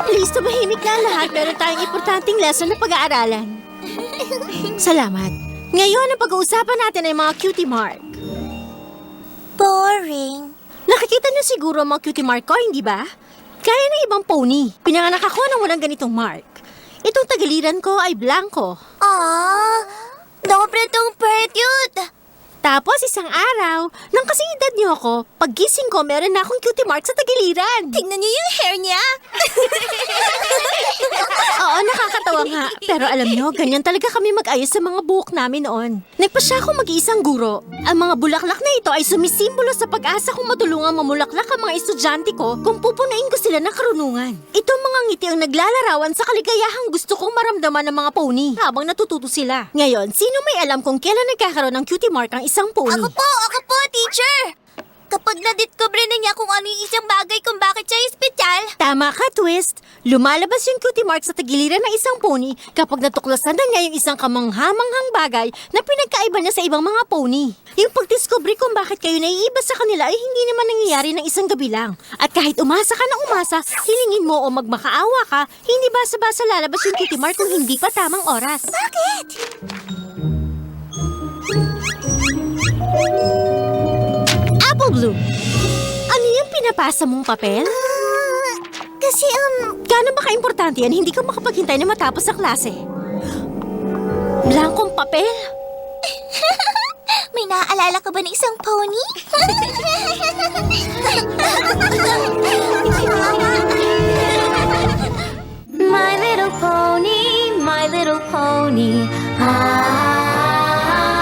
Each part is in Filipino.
Please, tumahimik na lahat. Meron tayong importanteng lesson na pag-aaralan. Salamat. Ngayon, ang pag-uusapan natin ay mga cutie mark. Boring. Nakikita niyo siguro ang mga cutie mark ko, hindi ba? Kaya ng ibang pony. Pinanganak ako nang walang ganitong mark. Itong tagiliran ko ay blanco. Dobre tong cute. Tapos isang araw, nang kasing edad niyo ako, paggising ko meron na akong cutie mark sa tagiliran. Tingnan niyo yung hair niya. Oo, nakakatawa nga. Pero alam niyo, ganyan talaga kami mag-ayos sa mga buhok namin noon. Nagpasya akong mag-iisang guro. Ang mga bulaklak na ito ay sumisimbolo sa pag-asa kong matulungang mamulaklak ang mga estudyante ko kung pupunain ko sila ng karunungan. Itong mga ngiti ang naglalarawan sa kaligayahang gusto kong maramdaman ng mga pony habang natututo sila. Ngayon, sino may alam kung kailan nagkakaroon ng cutie mark ang isang pony? Ako po, teacher. Kapag nadiscover na niya kung ano yung isang bagay kung bakit siya espesyal. Tama ka, Twist. Lumalabas yung cutie mark sa tagiliran ng isang pony kapag natuklasan na niya yung isang kamanghamanghang bagay na pinagkaiba niya sa ibang mga pony. Yung pagdiscover kung bakit kayo naiiba sa kanila ay hindi naman nangyayari ng isang gabi lang. At kahit umasa ka na umasa, hilingin mo o magmakaawa ka, hindi basa-basa lalabas yung cutie mark kung hindi pa tamang oras. Bakit? Apple Bloom, ano yung pinapasa mong papel? Kasi, Gaano ba ka-importante yan? Hindi ka makapaghintay na matapos sa klase. Blankong papel? may naaalala ka ba ng isang pony? My little pony, my little pony. Ah,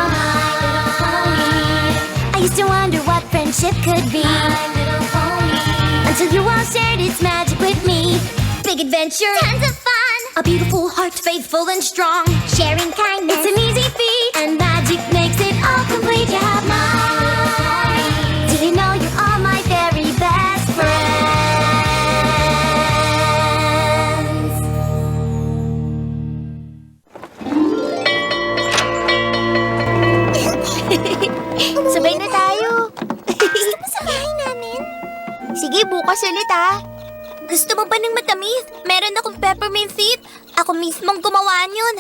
my little pony. I used to wonder what friendship could be. My little pony. Until you all shared its magic with me. Big adventure, Tons of fun. a beautiful heart, faithful and strong. Sharing kindness. It's an easy feat, and magic makes it all complete. You have mine. Did you know you are my very best friends? Sabay na tayo. Gusto mo sa bahay namin? Sige, bukas ulit Gusto mo ba ng matamis? Meron akong peppermint seed. Ako mismong gumawa niyon.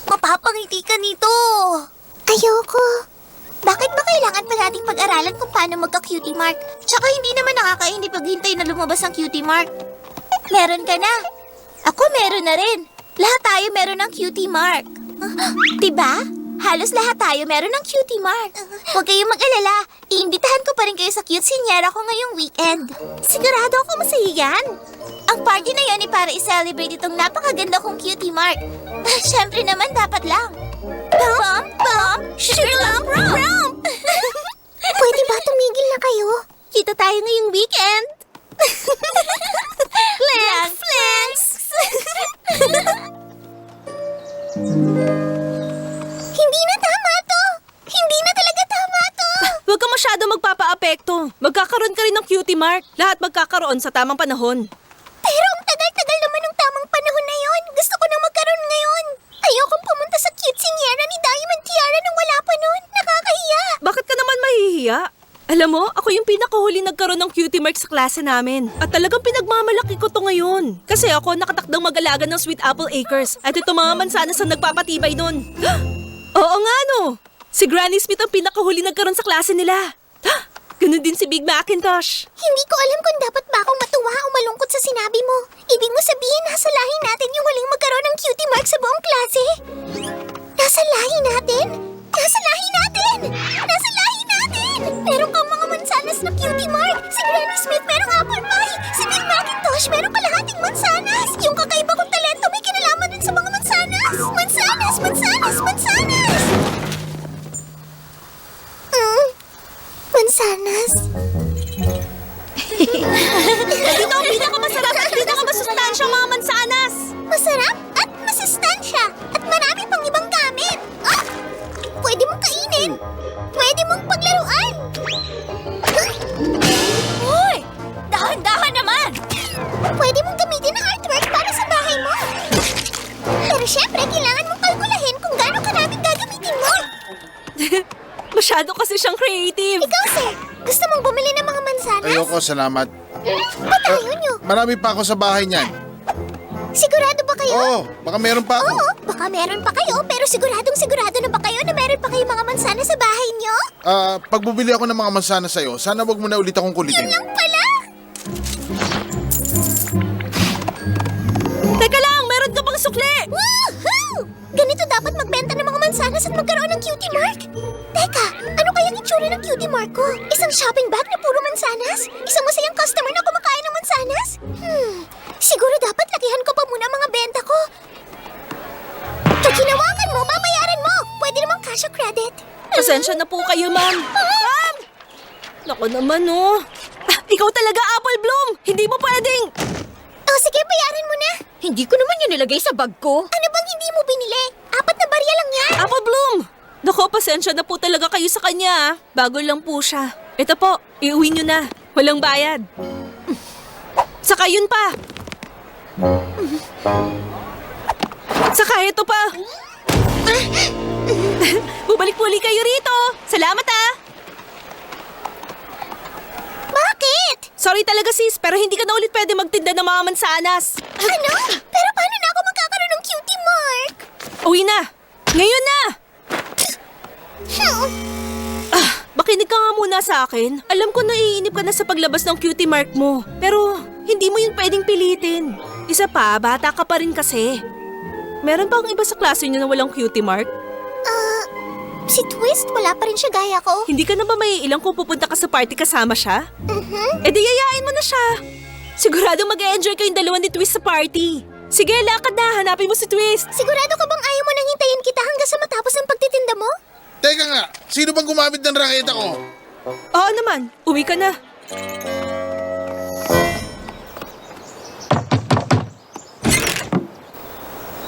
Mapapangiti ka nito. Ayoko. Bakit ba kailangan pa nating pag-aralan kung paano magka-cutie mark? Tsaka hindi naman nakakaindi paghintay na lumabas ang cutie mark. Meron ka na. Ako meron na rin. Lahat tayo meron ng cutie mark. Diba? Halos lahat tayo meron ng cutie mark. Huwag kayong mag-alala. Iimbitahan ko pa rin kayo sa cute seniora ko ngayong weekend. Sigurado ako masaya yan. Ang party na yan ay para i-celebrate itong napakaganda kong cutie mark. Siyempre naman dapat lang. Bump, bump, shrimp, rump. Pwede ba tumigil na kayo? Kita tayo ngayong weekend. Flanks, flanks. Hindi na tama to! Hindi na talaga tama to! Huwag ka masyado magpapa-apekto. Magkakaroon ka rin ng cutie mark. Lahat magkakaroon sa tamang panahon. Pero ang tagal-tagal naman ng tamang panahon na yon. Gusto ko nang magkaroon ngayon. Ayokong pumunta sa cute seniora ni Diamond Tiara nung wala pa nun. Nakakahiya. Bakit ka naman mahihiya? Alam mo, ako yung pinakahuli nagkaroon ng cutie mark sa klase namin. At talagang pinagmamalaki ko to ngayon. Kasi ako nakatakdang mag-alaga ng Sweet Apple Acres. At ito mga mansanas ang nagpapatibay nun. Oo nga no! Si Granny Smith ang pinakahuli nagkaroon sa klase nila. Ganun din si Big Macintosh. Hindi ko alam kung dapat ba akong matuwa o malungkot sa sinabi mo. Ibig mo sabihin nasa lahi natin yung huling magkaroon ng cutie mark sa buong klase? Nasa lahi natin? Nasa lahi natin! Nasa lahi natin! Meron kang mga mansanas na cutie mark. Si Granny Smith merong apple pie. Si Big Macintosh merong kalahating mansanas. Yung kakaiba kong talento may kinalaman din sa mga mansanas. Mansanas! Mansanas! Mansanas! Mansanas? Ito ang pinakamasarap at pinakamasustansyang mga mansanas. Masarap at masustansya at marami pang ibang gamit. Pwede mong kainin. Pwede mong paglaruan. Hoy! Dahan-dahan naman! Pwede mong gamitin ang artwork para sa bahay mo. Pero syempre, kailangan mong kalkulahin Masyado kasi siyang creative. Ikaw, sir, gusto mong bumili ng mga mansanas? Ayoko, salamat. Ba't ayaw nyo? Marami pa ako sa bahay niyan. Sigurado ba kayo? Oo, baka meron pa ako. Oo, baka meron pa kayo, pero sigurado na ba kayo na meron pa kayong mga mansanas sa bahay nyo? Pag bubili ako ng mga mansanas sa'yo, sana wag mo na ulit akong kulitin. Lang pala! Teka lang, meron ka pang sukli! Woohoo! Ganito dapat magbenta ng mga mansanas at magkaroon ng cutie mark. Teka, ano kayang itsura ng cutie mark ko? Isang shopping bag na puro mansanas? Isang masayang customer na kumakain ng mansanas? Siguro dapat lakihan ko pa muna ang mga benta ko. Pag hinawakan mo, babayaran mo. Pwede namang cash o credit. Pasensya na po kayo, ma'am. Ma'am! Naku naman, oh. Ikaw talaga, Apple Bloom! Hindi mo pwedeng... Oh, sige, bayaran mo na. Hindi ko naman yun nilagay sa bag ko. Ano bang hindi mo binili? 4 na barya lang yan. Apple Bloom! Naku, pasensya na po talaga kayo sa kanya, ah. Bago lang po siya. Ito po, iuwi nyo na. Walang bayad. Saka yun pa. Saka ito pa. Bumalik po ulit kayo rito. Salamat, ah. Bakit? Sorry talaga, sis, pero hindi ka na ulit pwede magtinda ng mga mansanas. Ano? Pero paano na ako magkakaroon ng cutie mark? Uwi na. Ngayon na. Makinig ka nga muna sa akin. Alam ko na iinip ka na sa paglabas ng cutie mark mo. Pero hindi mo yun pwedeng pilitin. Isa pa, bata ka pa rin kasi. Meron bang iba sa klase niyo na walang cutie mark? Si Twist, wala pa rin siya gaya ko. Hindi ka na ba may ilang kung pupunta ka sa party kasama siya? E di yayain mo na siya. Sigurado mag-e-enjoy kayong dalawa ni Twist sa party. Sige, lakad na. Hanapin mo si Twist. Sigurado ka bang ayaw mo nang hintayin kita hanggang sa matapos ang pagtitinda mo? Teka nga, sino bang gumamit ng raketa ko? Oo naman, uwi ka na.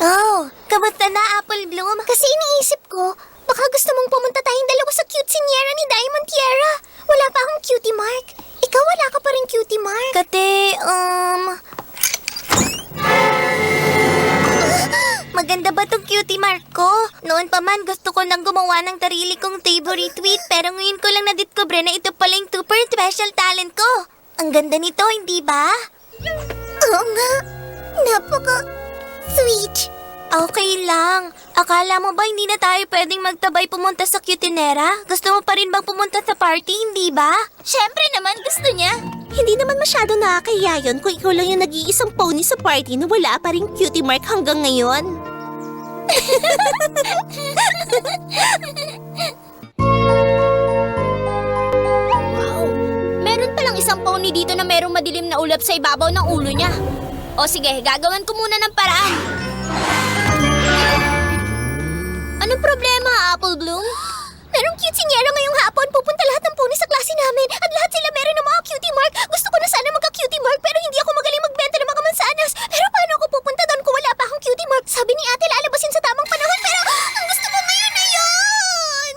Oh, kamusta na, Apple Bloom? Kasi iniisip ko, baka gusto mong pumunta tayong dalawa sa Cutesiniera ni Diamond Tiara. Wala pa akong cutie mark. Ikaw wala ka pa rin cutie mark. Maganda ba tong cutie mark ko? Noon pa man gusto ko nang gumawa ng tarili kong Tavory tweet pero ngayon ko lang nadiscover na ito pala yung super special talent ko. Ang ganda nito, hindi ba? Oo nga. Napaka-sweet. Okay lang. Akala mo ba hindi na tayo pwedeng magtabay pumunta sa Cutinera? Gusto mo pa rin bang pumunta sa party, hindi ba? Siyempre naman, gusto niya. Hindi naman masyado nakakaya yun kung ikaw lang yung nag-iisang pony sa party na wala pa rin cutie mark hanggang ngayon. Wow! Meron palang isang pony dito na merong madilim na ulap sa ibabaw ng ulo niya. O sige, gagawan ko muna ng paraan. Anong problema, Apple Bloom? Merong cutesiniera ngayong hapon. Pupunta lahat ng pony sa klase namin. At lahat sila meron ng mga cutie mark. Gusto ko na sana magka-cutie mark pero hindi ako magaling magbenta ng mga mansanas. Pero paano ako pupunta doon kung wala pa akong cutie mark? Sabi ni ate lalabasin sa tamang panahon pero ang gusto ko ngayon na yun!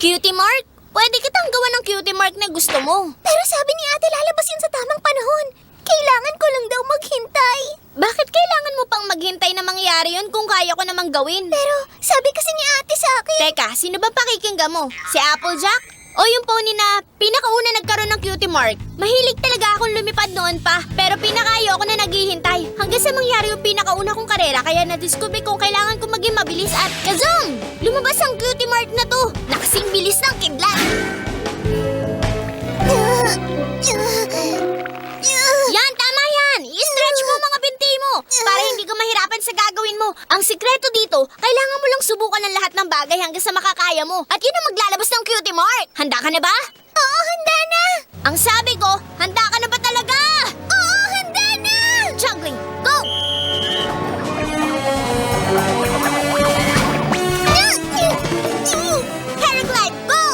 Cutie mark? Pwede kitang gawa ng cutie mark na gusto mo. Pero sabi ni ate lalabasin sa tamang panahon. Kailangan ko lang daw maghintay. Bakit kailangan mo pang maghintay na mangyari yun kung kaya ko namang gawin? Pero sabi kasi ni ate sa akin. Teka, sino ba pakikinggan mo? Si Applejack? O yung pony na pinakauna nagkaroon ng cutie mark? Mahilig talaga akong lumipad noon pa. Pero pinakayo ako na naghihintay. Hanggang sa mangyari yung pinakauna kong karera kaya na-discover kong kailangan ko maging mabilis at kazam! Lumabas ang cutie mark na to. Nakasing bilis ng kidlat. Yan, tama yan! I-stretch mo mga binti mo para hindi ka mahirapan sa gagawin mo. Ang sikreto dito, kailangan mo lang subukan ng lahat ng bagay hanggang sa makakaya mo. At yun ang maglalabas ng cutie mark. Handa ka na ba? Oo, handa na! Ang sabi ko, handa ka na ba talaga? Oo, handa na! Juggling, go! Paraglide, go!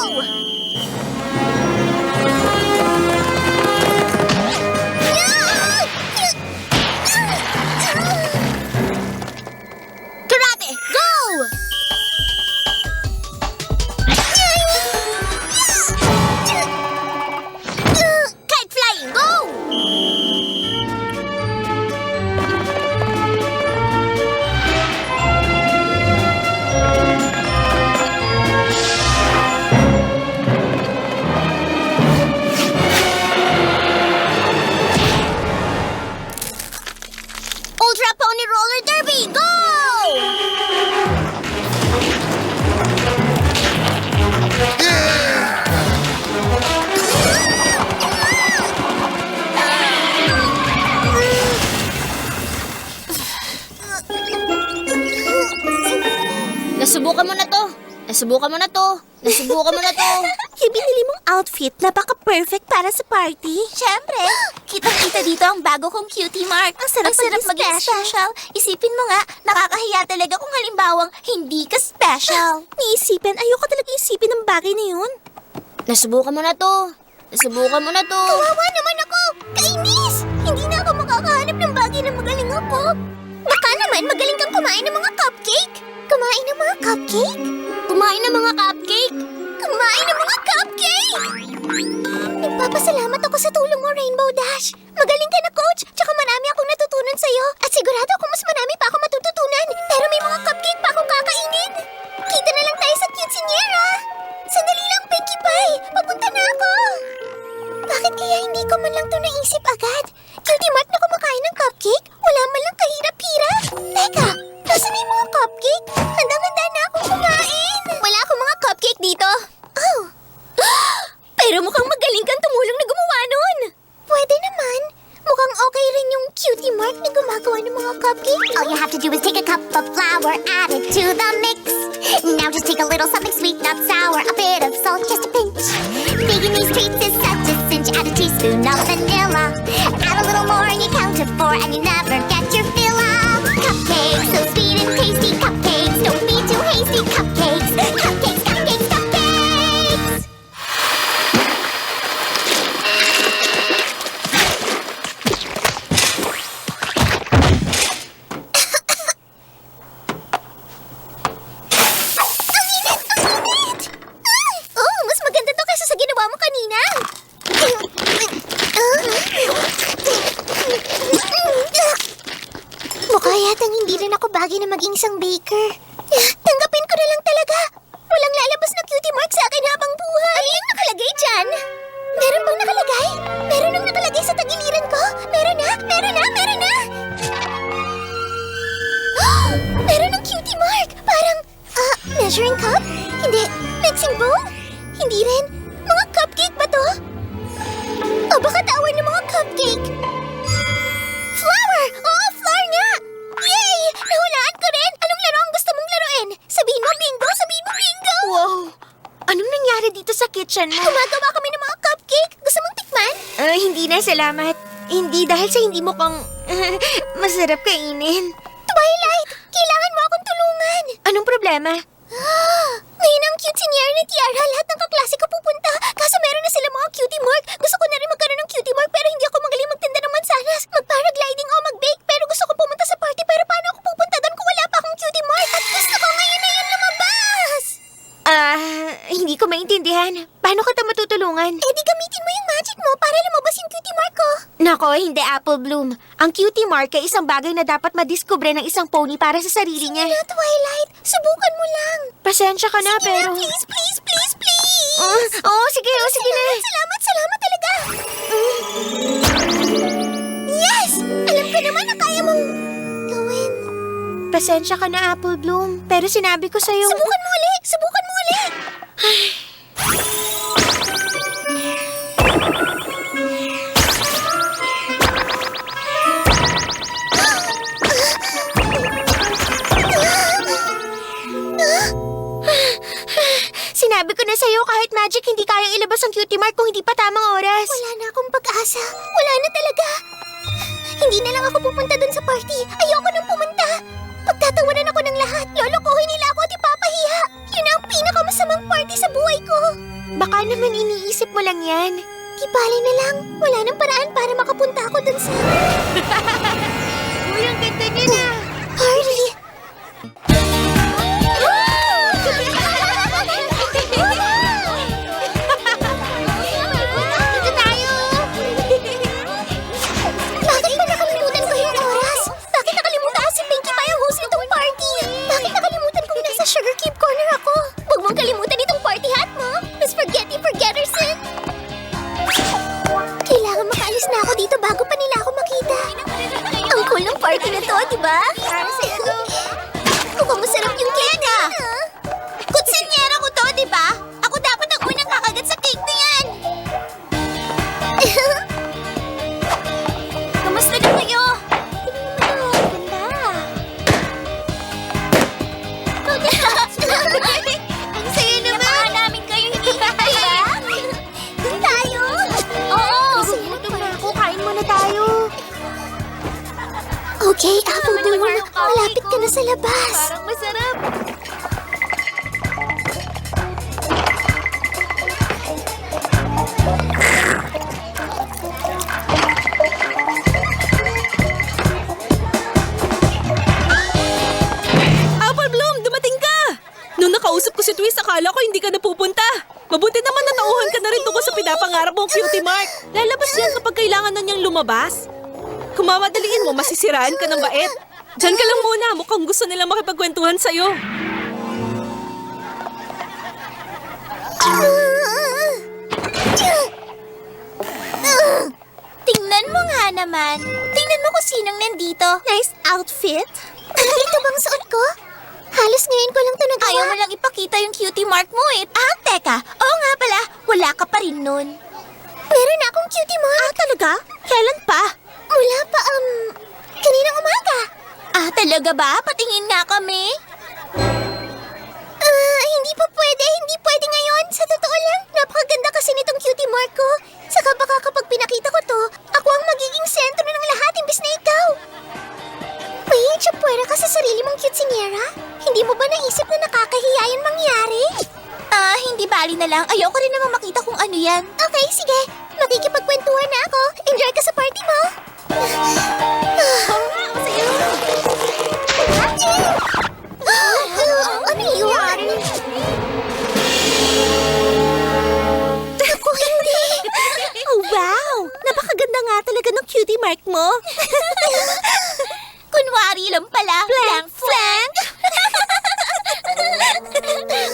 Karate, go! Kite flying, go! Ultra Pony Roller Derby, go! Nasubukan mo na to. Nasubukan mo na to. Nasubukan mo na to. Yung binili mong outfit, napaka-perfect para sa party. Siyempre. Kitang-kita dito ang bago kong cutie mark. Ang sarap maging special. Isipin mo nga, nakakahiya talaga kung halimbawang hindi ka special. Niisipin, ayoko talaga isipin ang bagay na yun. Nasubukan mo na to. Nasubukan mo na to. Kawawa naman ako! Kainis! Hindi na ako makakahanap ng bagay na magaling ako. Baka naman magaling kang kumain ng mga cupcake. Kumain ng mga cupcake? Kumain ng mga cupcake. Kumain ng mga cupcake! Nagpapasalamat ako sa tulong mo, Rainbow Dash. Magaling ka na, Coach. Tsaka marami akong natutunan sa'yo. At sigurado ako mas marami pa ako matututunan. Pero may mga cupcake pa akong kakainin. Kita na lang tayo sa Quinceañera. Sandali lang, Pinkie Pie. Papunta na ako. Bakit kaya hindi ko man lang ito naisip agad? Cutie Mark na kumakain ng cupcake? Wala man lang kahirap-hirap. Teka, nasa na yung mga cupcake? Handang-handa na akong kumain. Wala akong mga cupcake dito. Oh. Pero mukhang magaling kang tumulong na gumawa nun. Pwede naman. Mukhang okay rin yung Cutie Mark na gumagawa ng mga cupcake. All you have to do is take a cup of flour, add it to the mix. Now just take a little something sweet, not sour, a bit of salt, just a pinch. Baking these treats is such a cinch. Add a teaspoon of vanilla. Add a little more and you count to 4 and you never get your fill of cupcakes. So sweet and tasty cupcakes. Don't be too hasty cupcakes. Cupcakes, cupcakes, cupcakes. Oh, mas maganda to kaysa sa ginawa mo kanina. Mukha yatang hindi rin ako bagay na maging isang baker. Tanggapin ko na lang talaga. Walang lalabas na cutie mark sa akin habang buhay. Ano yung nakalagay dyan? Meron bang nakalagay? Meron nang nakalagay sa tagiliran ko? Meron na! Meron na! Meron na! Meron ng cutie mark! Parang, measuring cup? Hindi. Mixing bowl? Hindi rin. Mga cupcake ba to? O baka tawar ng mga cupcake? Flower! Oo, flower nga! Yay! Nahulaan ko rin! Anong laro ang gusto mong laruin? Sabihin mo bingo! Sabihin mo bingo! Wow! Anong nangyari dito sa kitchen mo? Gumagawa kami ng mga cupcake! Gusto mong tikman? Hindi na, salamat. Hindi dahil sa hindi mo kang masarap kainin. Twilight! Kailangan mo akong tulungan! Anong problema? Ngayon ang Quinceañera ni Tiara, lahat ng kaklase ko pupunta. Kaso meron na sila mga cutie mark. Gusto ko na rin magkaroon ng cutie mark pero hindi ako magaling magtinda ng mansanas. Mag-paragliding o mag-bake pero gusto ko pumunta sa party pero paano ako pupunta doon kung wala pa akong cutie mark? At gusto ko ngayon na yun lumabas! Hindi ko maintindihan. Paano ka matutulungan? Eh di gamitin mo yung magic mo para lumabas yung cutie mark ko. Nako, hindi Apple Bloom. Ang cutie mark ay isang bagay na dapat madiskubre ng isang pony para sa sarili niya. Na Twilight, subukan mo lang. Pasensya ka na, Sige pero... na, please, please, please, please! Sige na. Salamat, salamat talaga! Yes! Alam ko naman na kaya mong gawin. Pasensya ka na, Apple Bloom. Pero sinabi ko sa'yo... Subukan mo ulit! Subukan mo ulit! Sinabi ko na sa'yo kahit magic hindi kayang ilabas ang cutie mark kung hindi pa tamang oras. Wala na akong pag-asa. Wala na talaga. Hindi na lang ako pupunta dun sa party. Ayoko nang pumunta. Pagtatawanan ako ng lahat. Lolokohin nila ako at ipapahiya. Yun ang pinakamasamang party sa buhay ko. Baka naman iniisip mo lang yan. Di bale na lang. Wala nang paraan para makapunta ako dun sa... Uy, ang ganda niya na. Party! Dito tayo. Bakit ba nakalimutan ko yung oras? Bakit nakalimutan ko si Pinkie Pie ang host nitong party? Bakit nakalimutan kong nasa Sugar Cube Corner ako? Huwag mong kalimutan itong party hat mo, Miss Forgetty Forgetterson! Kailangan makaalis na ako dito bago pa nila ako makita. ba? Mukhang masarap yung cake ah. Kutsinyera ko to, di ba? Ako dapat ang unang kakagat sa cake na yan. Kamusta na kayo? Ang saya naman. Napaka namin kayo hinihintay. Doon tayo. Oo. Gutom na ako. Kain muna tayo. Okay, Apple Bloom, malapit ka na sa labas. Parang masarap. Apple Bloom, dumating ka! Nung nakausap ko si Twist, akala ko hindi ka napupunta. Mabuti naman natauhan ka na rin tungkol sa pinapangarap mong Cutie Mark. Lalabas yan kapag kailangan na niyang lumabas. Kung mamadaliin mo, masisiraan ka ng bait. Diyan ka lang muna, mukhang gusto nilang makipagkwentuhan sa'yo. Tingnan mo nga naman. Tingnan mo kung sinong nandito. Nice outfit. Ito bang suot ko? Halos ngayon ko lang ito nagawa. Ayaw mo lang ipakita yung cutie mark mo eh. Ah, teka. Oo nga pala, wala ka pa rin nun. Meron na akong cutie mark. Ah, talaga? Kailan pa? Mula pa, kaninang umaga. Ah, talaga ba? Patingin nga kami. Hindi pa pwede. Hindi pwede ngayon. Sa totoo lang, napakaganda kasi nitong cutie mark ko. Saka baka kapag pinakita ko to, ako ang magiging sentro ng lahat imbis na ikaw. May tsapwera ka sa sarili mong cutesingera? Hindi mo ba naisip na nakakahiya yun mangyari? Ah, hindi bali na lang. Ayoko rin naman makita kung ano yan. Okay, sige. Makikipagkwentuhan na ako. Enjoy ka sa party mo. Ano yun? Ako hindi. Oh, wow! Napakaganda nga talaga ng cutie mark mo. Kunwari lang pala. Blank flank.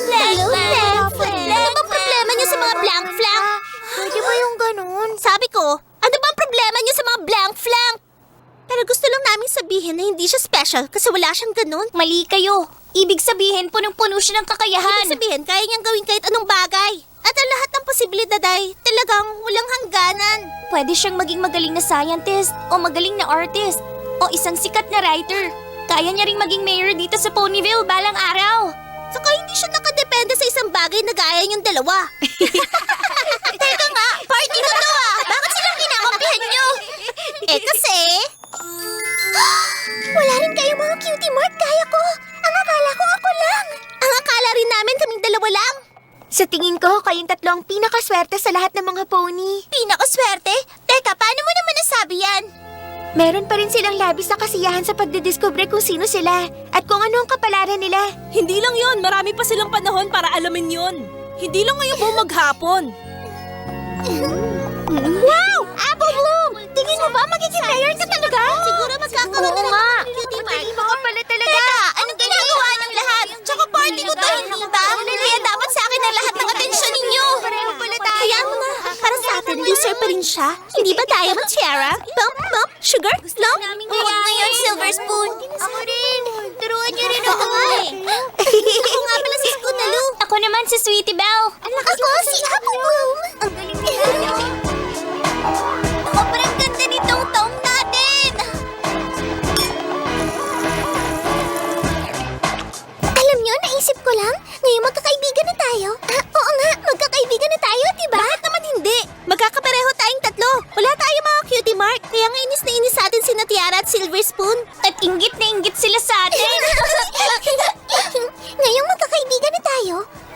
Hello, blank flank. Ano bang problema niyo sa mga blank flank? Pwede ba yung ganun? Sabi ko, ano bang problema niyo sa mga blank flank? Pero gusto lang namin sabihin na hindi siya special kasi wala siyang ganun. Mali kayo. Ibig sabihin, punong-puno siya ng kakayahan. Ibig sabihin, kaya niyang gawin kahit anong bagay. At ang lahat ng posibilidad ay talagang walang hangganan. Pwede siyang maging magaling na scientist o magaling na artist o isang sikat na writer. Kaya niya ring maging mayor dito sa Ponyville balang araw. Saka hindi siya nakadepende sa isang bagay na gaya niyong dalawa. Teka nga, party na to ah! Bakit silang kinakampihan niyo? Eh kasi... Wala rin kayo mga cutie mark. Kaya ko. Ang akala ko ako lang. Ang akala rin namin kaming dalawa lang. Sa tingin ko, kayong tatlo ang pinakaswerte sa lahat ng mga pony. Pinakaswerte? Teka, paano mo naman nasabi yan? Meron pa rin silang labis na kasiyahan sa pagdidiscover kung sino sila at kung ano ang kapalaran nila. Hindi lang yon, marami pa silang panahon para alamin yon. Hindi lang ngayon buong maghapon. Wow! Apple Bloom! Tingin mo ba magiging mayor ka talaga? Siguro magkakaroon na lang ng cutie mark. Galing mo ka pala talaga. Teka, anong ginagawa ng lahat? Tsaka party ko to, hindi ba? Kaya dapat sa akin ang lahat ng atensyon ninyo. Pareho pala tayo. Kaya mo na, para sa atin, loser pa rin siya. Hindi ba tayo mag Tiara? Bump, bump, sugar, lump? Huwag ngayon, Silver Spoon. Ako rin. Turuan niyo rin Oo nga eh. Ako nga pala si Scootaloo. Ako naman si Sweetie Belle. Ako si Apple Bloom. Ang galing nila. Sobrang ganda nitong taong natin. Alam niyo, naisip ko lang, ngayon magkakaibigan na tayo. Oo nga, magkakaibigan na tayo, diba? Bakit naman hindi? Magkakapareho tayong tatlo. Wala tayo mga cutie mark. Kaya nga inis na inis sa atin si Tiara at Silver Spoon. At inggit na inggit sila sa atin. Ngayong magkakaibigan na tayo,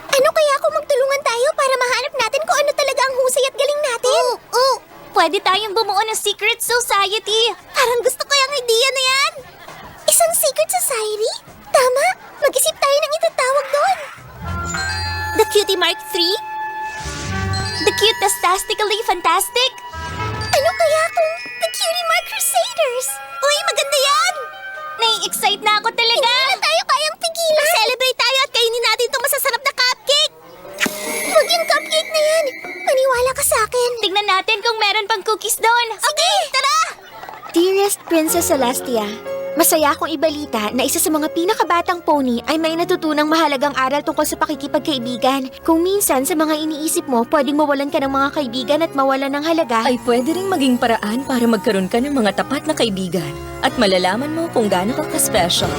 ano kaya kung magtulungan tayo para mahanap natin kung ano talaga ang husay at galing natin? Oo. Pwede tayong bumuo ng secret society. Parang gusto ko yung idea na yan. Isang secret society? Tama, mag-isip tayo ng itatawag doon. The Cutie Mark 3? The Cute-tastically Fantastic? Ano kaya kung the Cutie Mark Crusaders? Uy, maganda yan! Nai-excite na ako talaga! Hindi na tayo kayang pigilan! Mag-celebrate tayo at kainin natin itong masasarap na cupcake! Huwag yung cupcake na yan! Maniwala ka sa akin! Tignan natin kung meron pang cookies doon. Okay, tara! Dearest Princess Celestia, Masaya akong ibalita na isa sa mga pinakabatang pony ay may natutunang mahalagang aral tungkol sa pakikipagkaibigan. Kung minsan sa mga iniisip mo, pwedeng mawalan ka ng mga kaibigan at mawalan ng halaga. Ay pwede ring maging paraan para magkaroon ka ng mga tapat na kaibigan at malalaman mo kung gaano ka ka-special.